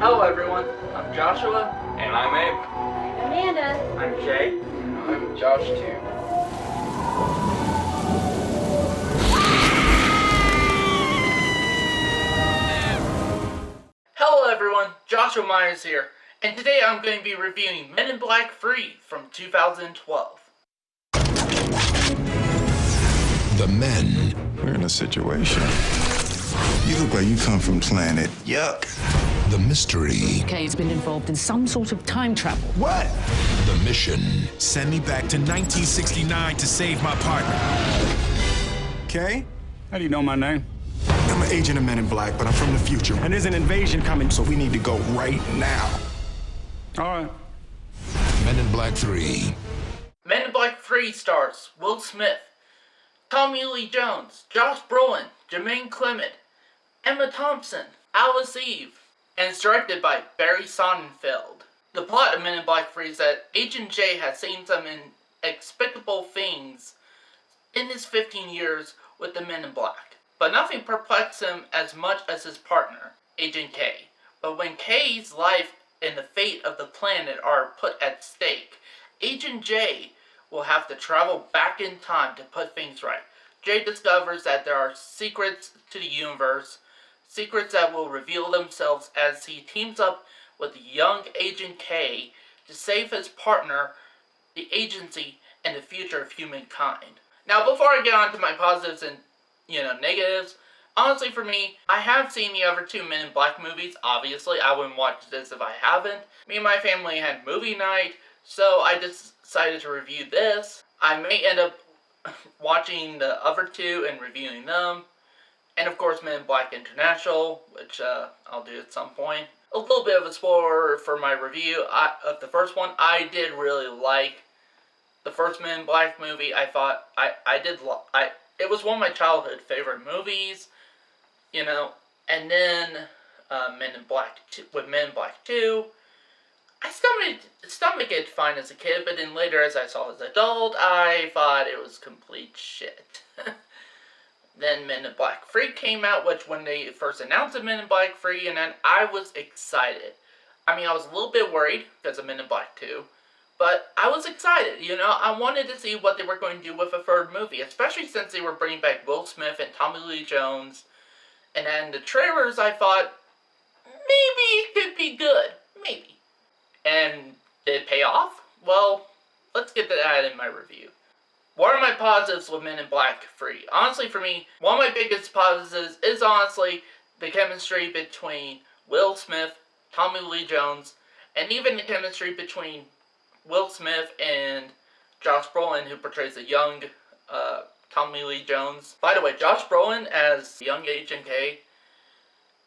Hello everyone, I'm Joshua. And I'm Abe. I'm Amanda. I'm Jay. And I'm Josh too. Hello everyone, Joshua Myers here, and today I'm going to be reviewing Men in Black 3 from 2012. The men. We're in a situation. You look like you come from planet Yuck. The mystery. Kay's been involved in some sort of time travel. What? The mission. Send me back to 1969 to save my partner. Okay? How do you know my name? I'm an agent of Men in Black, but I'm from the future. And there's an invasion coming. So we need to go right now. All right. Men in Black 3. Men in Black 3 stars Will Smith, Tommy Lee Jones, Josh Brolin, Jermaine Clement, Emma Thompson, Alice Eve, and it's directed by Barry Sonnenfeld. The plot of Men in Black 3 is that Agent J has seen some inexplicable things in his 15 years with the Men in Black, but nothing perplexes him as much as his partner, Agent K. But when K's life and the fate of the planet are put at stake, Agent J will have to travel back in time to put things right. J discovers that there are secrets to the universe, secrets that will reveal themselves as he teams up with young Agent K to save his partner, the agency, and the future of humankind. Now, before I get on to my positives and, negatives, honestly for me, I have seen the other two Men in Black movies. Obviously, I wouldn't watch this if I haven't. Me and my family had movie night, so I decided to review this. I may end up watching the other two and reviewing them. And of course, Men in Black International, which I'll do at some point. A little bit of a spoiler for my review of the first one. I did really like the first Men in Black movie. I thought it was one of my childhood favorite movies, And then Men in Black 2, with Men in Black 2, I stomach it fine as a kid, but then later as I saw as an adult, I thought it was complete shit. Then Men in Black 3 came out, which when they first announced Men in Black 3, and then I was excited. I mean, I was a little bit worried because of Men in Black 2, but I was excited, I wanted to see what they were going to do with a third movie, especially since they were bringing back Will Smith and Tommy Lee Jones. And then the trailers, I thought, maybe it could be good. Maybe. And did it pay off? Well, let's get to that in my review. What are my positives with Men in Black 3? Honestly, for me, one of my biggest positives is honestly the chemistry between Will Smith, Tommy Lee Jones, and even the chemistry between Will Smith and Josh Brolin, who portrays a young Tommy Lee Jones. By the way, Josh Brolin as young Agent K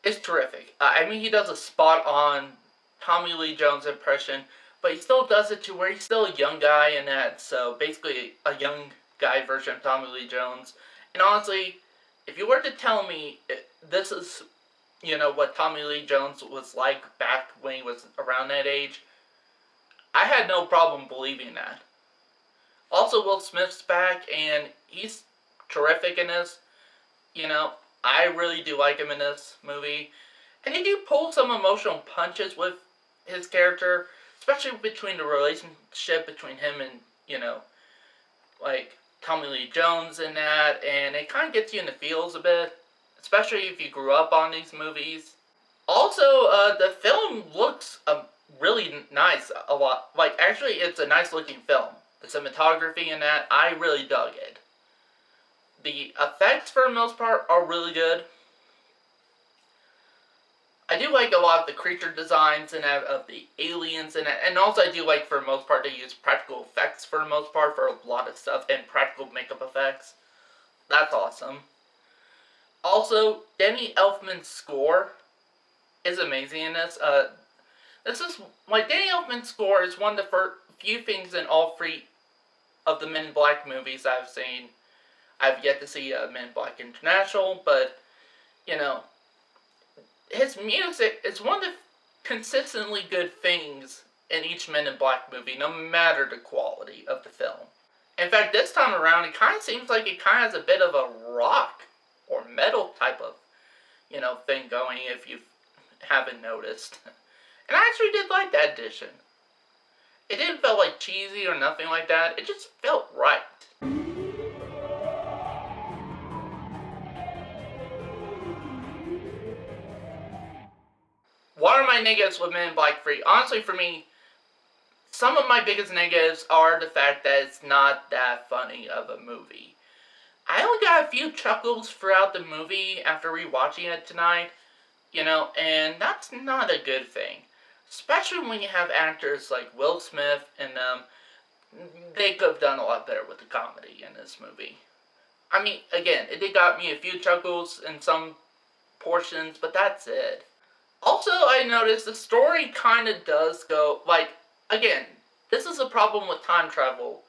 is terrific. He does a spot-on Tommy Lee Jones impression, but he still does it to where he's still a young guy in that, so basically a young guy version of Tommy Lee Jones. And honestly, if you were to tell me this is, what Tommy Lee Jones was like back when he was around that age, I had no problem believing that. Also, Will Smith's back, and he's terrific in this. I really do like him in this movie. And they do pull some emotional punches with his character, especially between the relationship between him and, Tommy Lee Jones in that, and it kind of gets you in the feels a bit, especially if you grew up on these movies. Also, the film looks really nice, a lot. Actually, it's a nice looking film. The cinematography in that, I really dug it. The effects, for the most part, are really good. I do like a lot of the creature designs and of the aliens in it, and also I do like, for the most part, they use practical effects for the most part for a lot of stuff, and practical makeup effects. That's awesome. Also, Danny Elfman's score is amazing in this. Danny Elfman's score is one of the few things in all three of the Men in Black movies I've seen. I've yet to see Men in Black International, but, his music is one of the consistently good things in each Men in Black movie, no matter the quality of the film. In fact, this time around, it kind of seems like it kind of has a bit of a rock or metal type of, thing going, if you've haven't noticed. And I actually did like that addition. It didn't feel like cheesy or nothing like that. It just felt right. What are my negatives with Men in Black 3? Honestly, for me, some of my biggest negatives are the fact that it's not that funny of a movie. I only got a few chuckles throughout the movie after rewatching it tonight, and that's not a good thing. Especially when you have actors like Will Smith and they could have done a lot better with the comedy in this movie. I mean, again, it did got me a few chuckles in some portions, but that's it. Also, I noticed the story kind of does go, again, this is a problem with time travel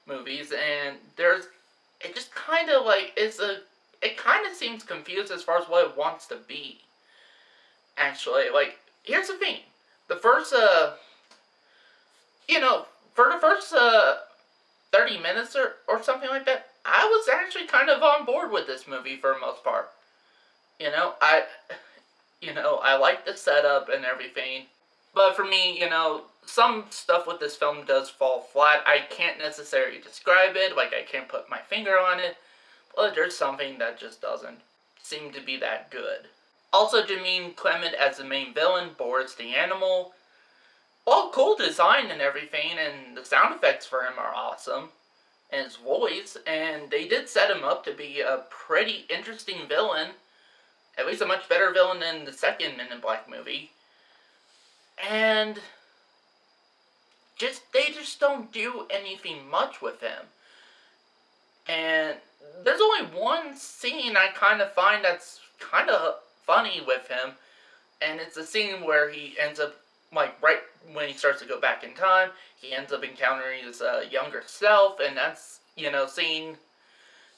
movies, and it just kind of, it kind of seems confused as far as what it wants to be. Actually, here's the thing. The first, for the first 30 minutes or something like that, I was actually kind of on board with this movie for the most part. I like the setup and everything. But for me, some stuff with this film does fall flat. I can't necessarily describe it, I can't put my finger on it. But there's something that just doesn't seem to be that good. Also, Jermaine Clement as the main villain, Boris the Animal. Well, cool design and everything, and the sound effects for him are awesome. And his voice, and they did set him up to be a pretty interesting villain. At least a much better villain than the second Men in Black movie. And they just don't do anything much with him. And there's only one scene I kind of find that's kind of funny with him, and it's a scene where he ends up, right when he starts to go back in time, he ends up encountering his younger self, and that's, seeing,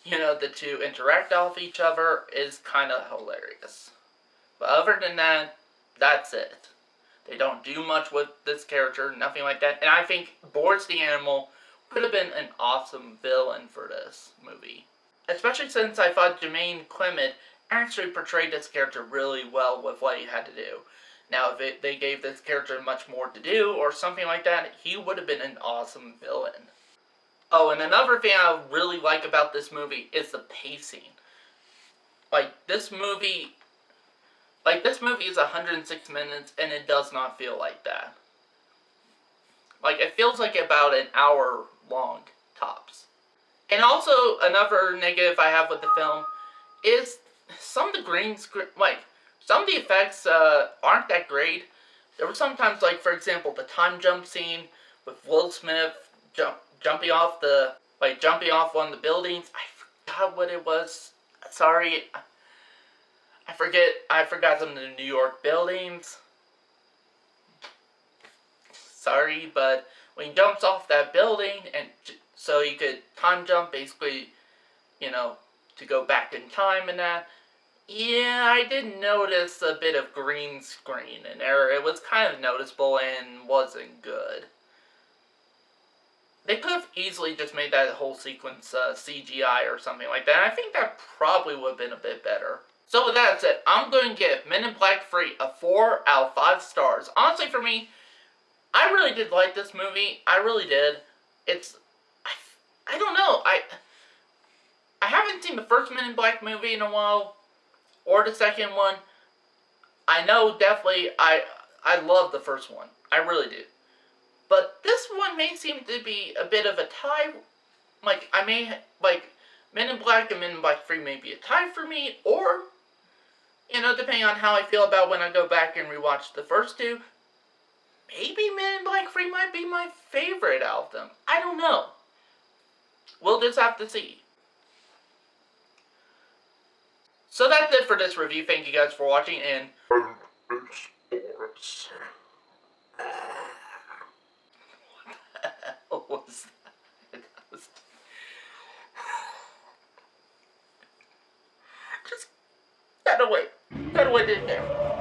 the two interact off each other is kind of hilarious. But other than that, that's it. They don't do much with this character, nothing like that, and I think Boris the Animal could have been an awesome villain for this movie. Especially since I thought Jermaine Clement actually portrayed this character really well with what he had to do. Now, if they gave this character much more to do, or something like that, he would have been an awesome villain. Oh, and another thing I really like about this movie is the pacing. This movie is 106 minutes, and it does not feel like that. It feels like about an hour long, tops. And also, another negative I have with the film is some of the green screen, some of the effects aren't that great. There were sometimes, for example, the time jump scene with Will Smith jumping off one of the buildings. I forgot what it was. Sorry, I forgot some of the New York buildings. Sorry, but when he jumps off that building, and so you could time jump, basically, to go back in time and that. Yeah, I did notice a bit of green screen and error. It was kind of noticeable and wasn't good. They could have easily just made that whole sequence CGI or something like that. I think that probably would have been a bit better. So with that said, I'm going to give Men in Black 3 a 4 out of 5 stars. Honestly, for me, I really did like this movie. I really did. I don't know. I haven't seen the first Men in Black movie in a while, or the second one. I know definitely I love the first one. I really do. But this one may seem to be a bit of a tie. Men in Black and Men in Black 3 may be a tie for me, or, depending on how I feel about when I go back and rewatch the first two, maybe Men in Black 3 might be my favorite out of them. I don't know. We'll just have to see. So that's it for this review. Thank you guys for watching, and sports. What was that? Just got away. Got away there.